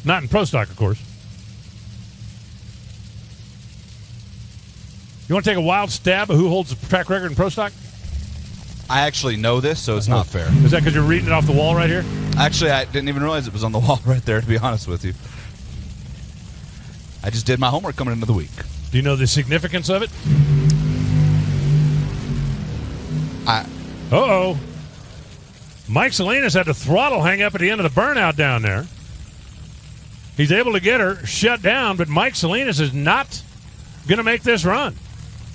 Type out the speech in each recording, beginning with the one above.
Not in Pro Stock, of course. You want to take a wild stab at who holds the track record in Pro Stock? I actually know this, so it's not fair. Is that because you're reading it off the wall right here? Actually, I didn't even realize it was on the wall right there, to be honest with you. I just did my homework coming into the week. Do you know the significance of it? Uh-oh. Mike Salinas had the throttle hang up at the end of the burnout down there. He's able to get her shut down, but Mike Salinas is not going to make this run.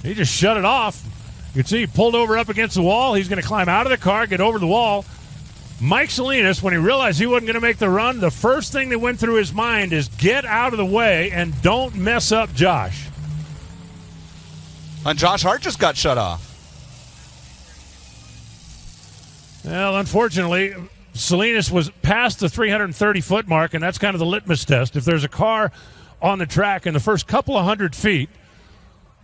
He just shut it off. You can see he pulled over up against the wall. He's going to climb out of the car, get over the wall. Mike Salinas, when he realized he wasn't going to make the run, the first thing that went through his mind is get out of the way and don't mess up Josh. And Josh Hart just got shut off. Well, unfortunately, Salinas was past the 330-foot mark, and that's kind of the litmus test. If there's a car on the track in the first couple of 100 feet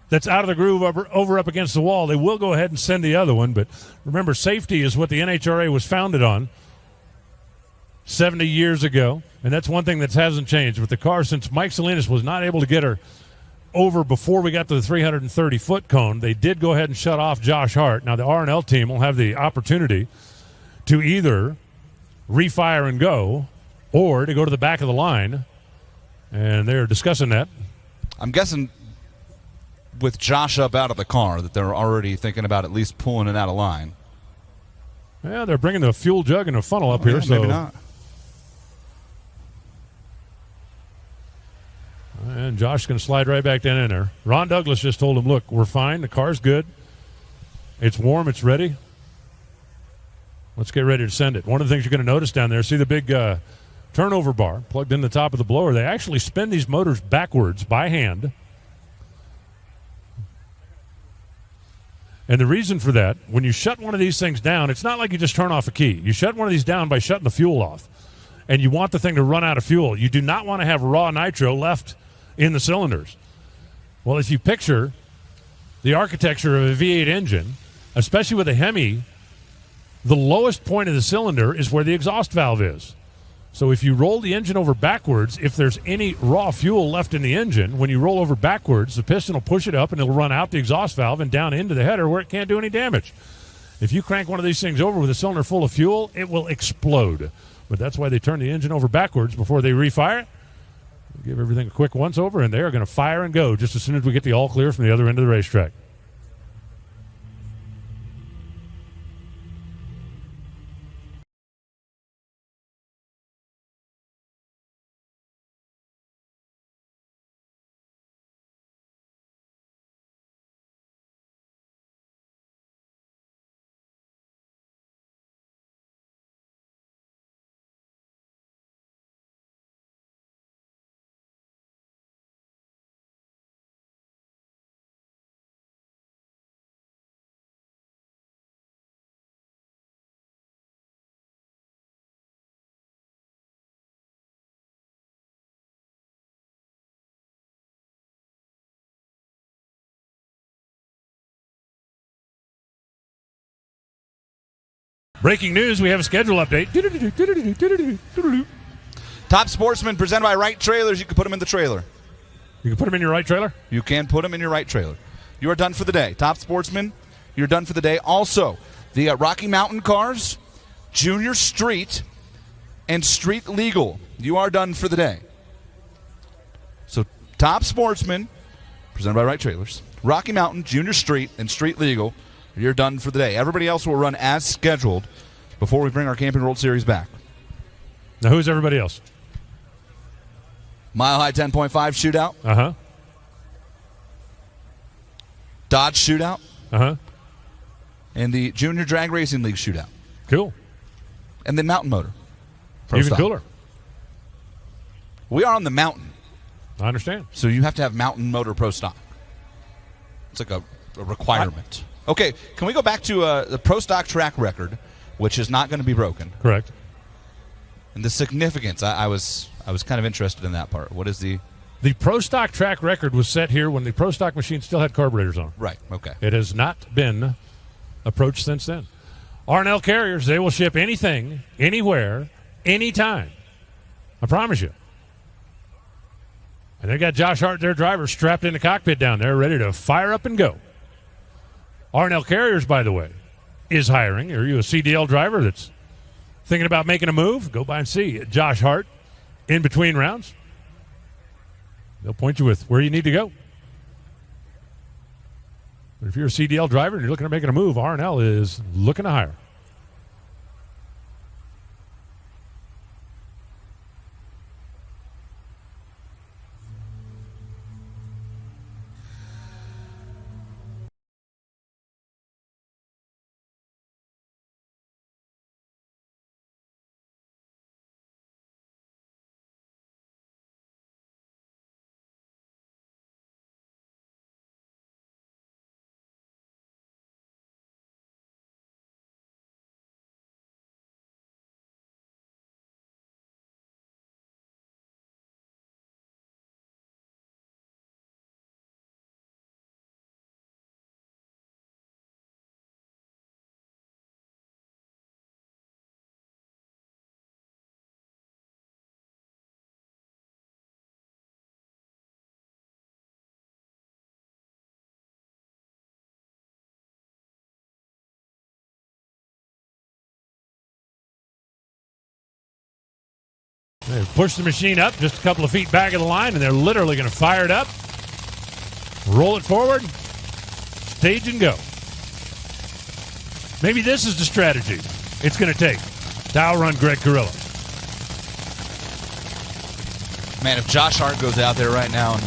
that's out of the groove over up against the wall, they will go ahead and send the other one. But remember, safety is what the NHRA was founded on 70 years ago, and that's one thing that hasn't changed with the car. Since Mike Salinas was not able to get her over before we got to the 330-foot cone, they did go ahead and shut off Josh Hart. Now, the R&L team will have the opportunity to either refire and go or to go to the back of the line, and they're discussing that. I'm guessing with Josh up out of the car that they're already thinking about at least pulling it out of line. Yeah, they're bringing the fuel jug and a funnel up here. Yeah, so maybe not. And Josh's going to slide right back down in there. Ron Douglas just told him, look, we're fine. The car's good. It's warm. It's ready. Let's get ready to send it. One of the things you're going to notice down there, see the big turnover bar plugged in the top of the blower. They actually spin these motors backwards by hand. And the reason for that, when you shut one of these things down, it's not like you just turn off a key. You shut one of these down by shutting the fuel off. And you want the thing to run out of fuel. You do not want to have raw nitro left in the cylinders. Well, if you picture the architecture of a V8 engine, especially with a Hemi, the lowest point of the cylinder is where the exhaust valve is. So if you roll the engine over backwards, if there's any raw fuel left in the engine, when you roll over backwards, the piston will push it up and it'll run out the exhaust valve and down into the header where it can't do any damage. If you crank one of these things over with a cylinder full of fuel, it will explode. But that's why they turn the engine over backwards before they refire it. Give everything a quick once-over, and they are going to fire and go just as soon as we get the all-clear from the other end of the racetrack. Breaking news, we have a schedule update. Top Sportsman presented by Wright Trailers. You can put them in the trailer. You can put them in your right trailer? You can put them in your right trailer. You are done for the day. Top Sportsman, you're done for the day. Also, the Rocky Mountain cars, Junior Street, and Street Legal. You are done for the day. So, Top Sportsman, presented by Wright Trailers, Rocky Mountain, Junior Street, and Street Legal. You're done for the day. Everybody else will run as scheduled before we bring our Camping World Series back. Now, who's everybody else? Mile High 10.5 shootout. Uh-huh. Dodge shootout. Uh-huh. And the Junior Drag Racing League shootout. Cool. And then Mountain Motor. Pro Even stock. cooler. We are on the mountain. I understand. So you have to have Mountain Motor Pro Stock. It's like a requirement. Okay, can we go back to the Pro Stock track record, which is not going to be broken? Correct. And the significance, I was kind of interested in that part. What is the Pro Stock track record was set here when the Pro Stock machine still had carburetors on. Right, okay. It has not been approached since then. R&L carriers, they will ship anything, anywhere, anytime. I promise you. And they got Josh Hart, their driver, strapped in the cockpit down there, ready to fire up and go. R&L Carriers, by the way, is hiring. Are you a CDL driver that's thinking about making a move? Go by and see Josh Hart in between rounds. They'll point you with where you need to go. But if you're a CDL driver and you're looking at making a move, R&L is looking to hire. They push the machine up just a couple of feet back of the line, and they're literally going to fire it up, roll it forward, stage and go. Maybe this is the strategy it's going to take to outrun Greg Carrillo. Man, if Josh Hart goes out there right now and,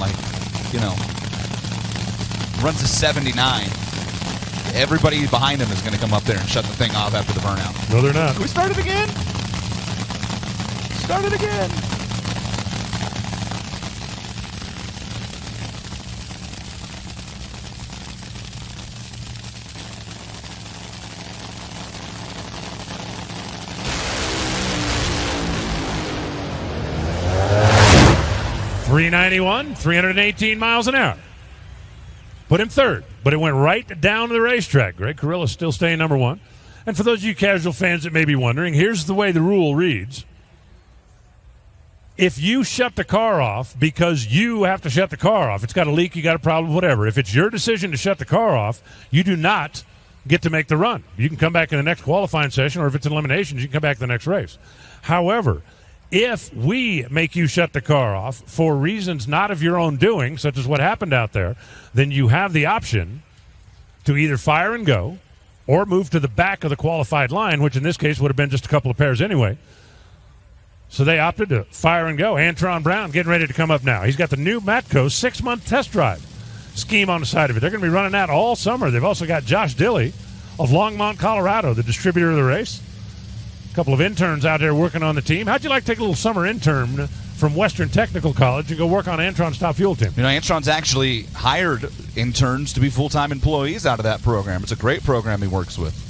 runs a 79, everybody behind him is going to come up there and shut the thing off after the burnout. No, they're not. Can we start it again? Start it again. .391, 318 miles an hour. Put him third, but it went right down to the racetrack. Greg Carrillo's still staying number one. And for those of you casual fans that may be wondering, here's the way the rule reads. If you shut the car off because you have to shut the car off, it's got a leak, you got a problem, whatever. If it's your decision to shut the car off, you do not get to make the run. You can come back in the next qualifying session, or if it's an eliminations, you can come back to the next race. However, if we make you shut the car off for reasons not of your own doing, such as what happened out there, then you have the option to either fire and go or move to the back of the qualified line, which in this case would have been just a couple of pairs anyway. So they opted to fire and go. Antron Brown getting ready to come up now. He's got the new Matco 6-month test drive scheme on the side of it. They're going to be running that all summer. They've also got Josh Dilley of Longmont, Colorado, the distributor of the race. A couple of interns out there working on the team. How'd you like to take a little summer intern from Western Technical College and go work on Antron's top fuel team? Antron's actually hired interns to be full-time employees out of that program. It's a great program he works with.